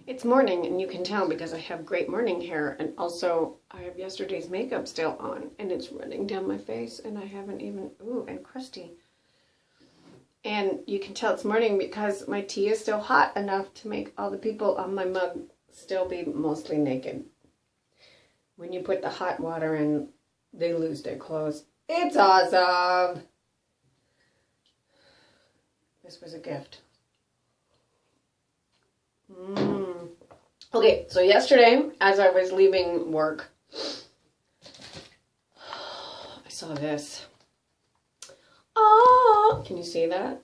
It's morning, and you can tell because I have great morning hair, and also I have yesterday's makeup still on, and it's running down my face, and I haven't even, ooh, and crusty. And you can tell it's morning because my tea is still hot enough to make all the people on my mug still be mostly naked. When you put the hot water in, they lose their clothes. It's awesome. This was a gift. Okay, so yesterday, as I was leaving work, I saw this. Oh, can you see that?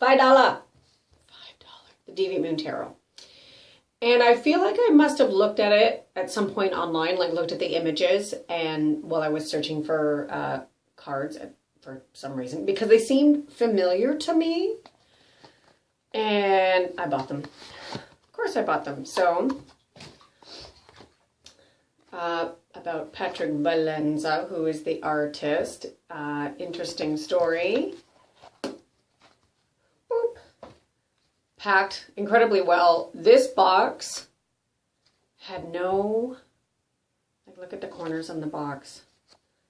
$5. The Deviant Moon Tarot. And I feel like I must have looked at it at some point online, like looked at the images, and while I was searching for cards for some reason, because they seemed familiar to me, and I bought them. Of course I bought them. So, about Patrick Valenza, who is the artist. Interesting story. Boop. Packed incredibly well. This box had no, like, look at the corners on the box.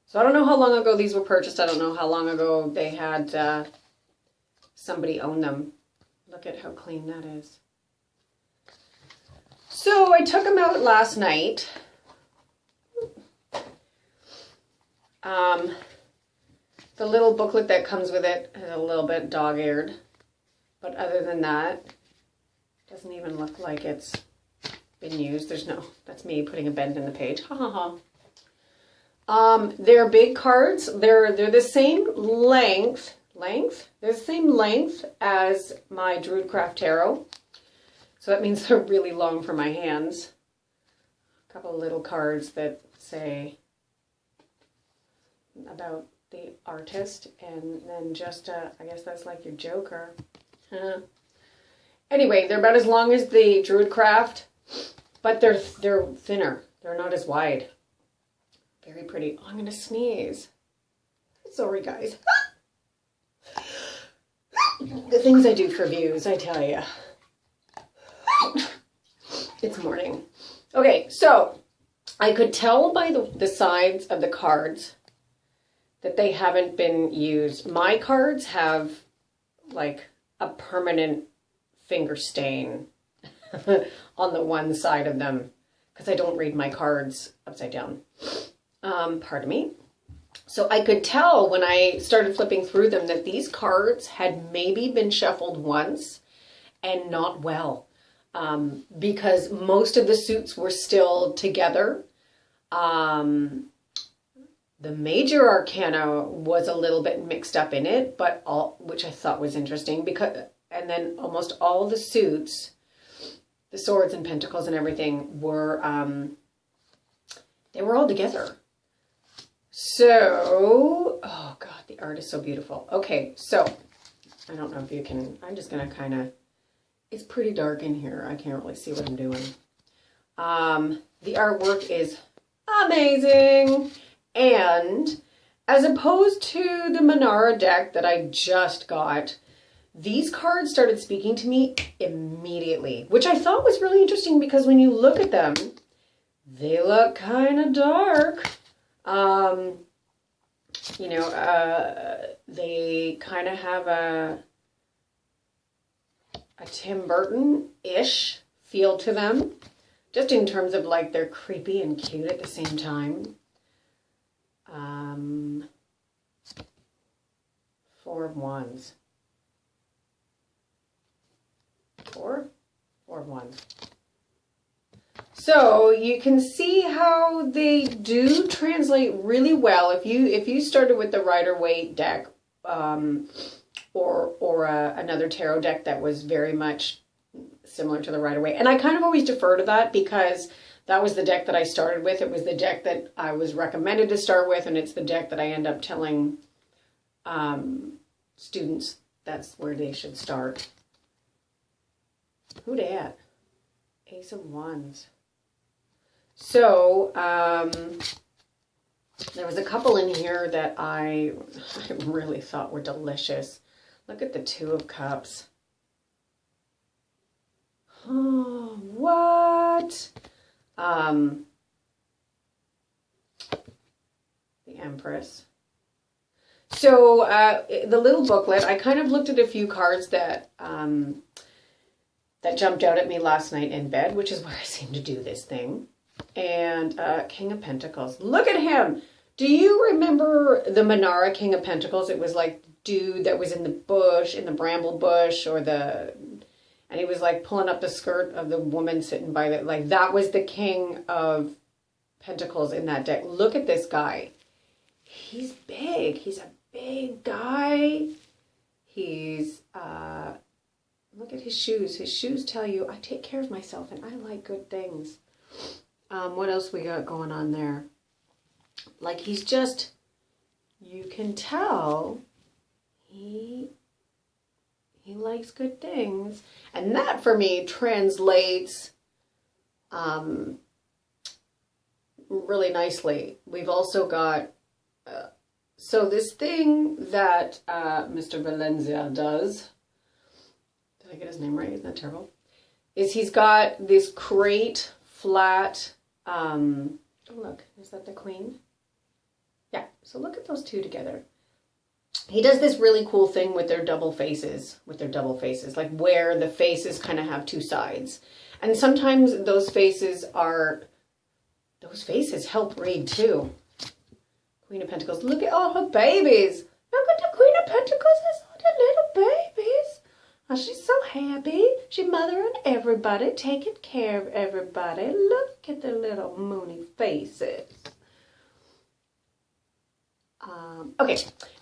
So I don't know how long ago these were purchased. I don't know how long ago they had somebody own them. Look at how clean that is. So I took them out last night. The little booklet that comes with it is a little bit dog-eared. But other than that, it doesn't even look like it's been used. There's no, that's me putting a bend in the page. Ha ha ha. They're big cards. They're the same length. They're the same length as my Druidcraft Tarot. So that means they're really long for my hands. A couple of little cards that say about the artist, and then just, I guess that's like your joker. Anyway, they're about as long as the Druidcraft, but they're thinner. They're not as wide. Very pretty. Oh, I'm going to sneeze. Sorry, guys. The things I do for views, I tell you. It's morning. Okay, so I could tell by the sides of the cards that they haven't been used. My cards have like a permanent finger stain on the one side of them because I don't read my cards upside down. Pardon me. So I could tell when I started flipping through them that these cards had maybe been shuffled once and not well. Because most of the suits were still together. The major arcana was a little bit mixed up in it, but which I thought was interesting and then almost all the suits, the swords and pentacles and everything were, they were all together. So, oh God, the art is so beautiful. Okay, so I don't know if you can, I'm just going to kind of, it's pretty dark in here. I can't really see what I'm doing. The artwork is amazing. And as opposed to the Manara deck that I just got, these cards started speaking to me immediately, which I thought was really interesting because when you look at them, they look kind of dark. You know, they kind of have a Tim Burton-ish feel to them, just in terms of like they're creepy and cute at the same time. 4 of Wands. Four of Wands. So you can see how they do translate really well. If you started with the Rider Waite deck, or another tarot deck that was very much similar to the Rider Waite. And I kind of always defer to that because that was the deck that I started with. It was the deck that I was recommended to start with, and it's the deck that I end up telling students that's where they should start. Who dat? Ace of Wands. So, there was a couple in here that I really thought were delicious. Look at the Two of Cups. Oh, what got the Empress. So the little booklet, I kind of looked at a few cards that that jumped out at me last night in bed, which is where I seem to do this thing. And King of Pentacles. Look at him. Do you remember the Manara King of Pentacles? It was like the dude that was in the bush, in the bramble bush, and he was like pulling up the skirt of the woman sitting by the, like that was the King of Pentacles in that deck. Look at this guy. He's big. He's a big guy. He's, look at his shoes. His shoes tell you, I take care of myself and I like good things. What else we got going on there? Like he's just, you can tell he likes good things. And that for me translates really nicely. We've also got, so this thing that Mr. Valenza does, did I get his name right? Isn't that terrible? Is he's got this crate flat, oh look, is that the Queen? Yeah, so look at those two together. He does this really cool thing with their double faces, like where the faces kind of have two sides. And sometimes those faces help read too. Queen of Pentacles, look at all her babies. Look at the Queen of Pentacles, has all the little babies. Oh, she's so happy. She's mothering everybody, taking care of everybody. Look at the little moony faces. Okay,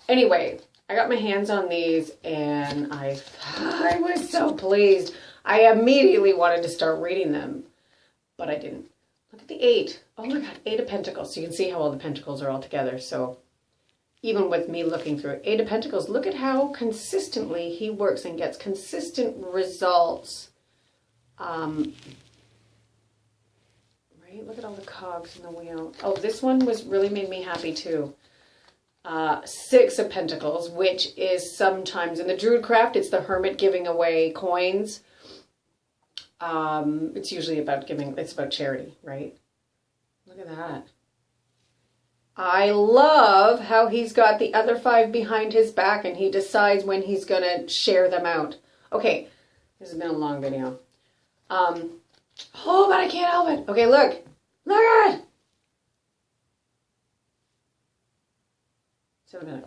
anyway, I got my hands on these and I was so pleased. I immediately wanted to start reading them, but I didn't. Look at the 8. Oh my God, 8 of Pentacles. So you can see how all the Pentacles are all together. So even with me looking through 8 of Pentacles, look at how consistently he works and gets consistent results. Right? Look at all the cogs in the wheel. Oh, this one really made me happy too. 6 of Pentacles, which is sometimes in the Druidcraft, it's the Hermit giving away coins. It's usually about giving, it's about charity, right? Look at that. I love how he's got the other 5 behind his back and he decides when he's going to share them out. Okay, this has been a long video. Oh, but I can't help it. Okay, look. Look at it.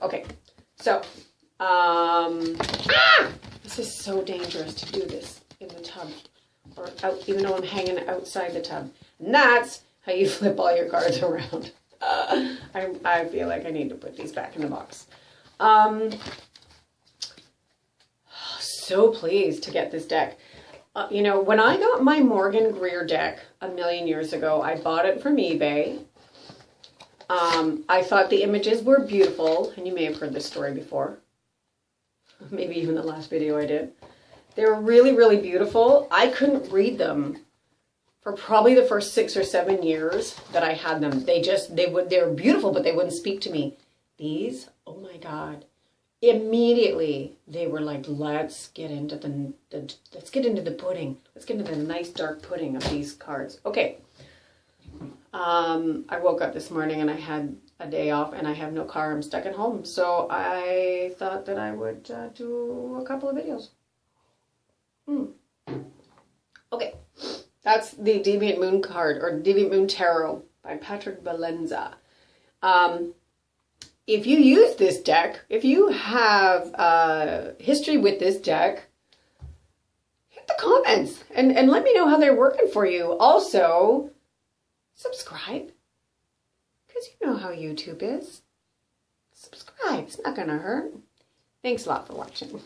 Okay, so, this is so dangerous to do this in the tub, or out, even though I'm hanging outside the tub. And that's how you flip all your cards around. I feel like I need to put these back in the box. So pleased to get this deck. You know, when I got my Morgan Greer deck a million years ago, I bought it from eBay. I thought the images were beautiful, and you may have heard this story before. Maybe even the last video I did. They were really, really beautiful. I couldn't read them for probably the first 6 or 7 years that I had them. They were beautiful, but they wouldn't speak to me. These, oh my God. Immediately, they were like, let's get into let's get into the pudding. Let's get into the nice dark pudding of these cards. Okay. I woke up this morning and I had a day off and I have no car. I'm stuck at home. So I thought that I would do a couple of videos. Okay. That's the Deviant Moon card, or Deviant Moon Tarot by Patrick Valenza. If you use this deck, if you have history with this deck, hit the comments and let me know how they're working for you. Also, subscribe, because you know how YouTube is. Subscribe. It's not going to hurt. Thanks a lot for watching.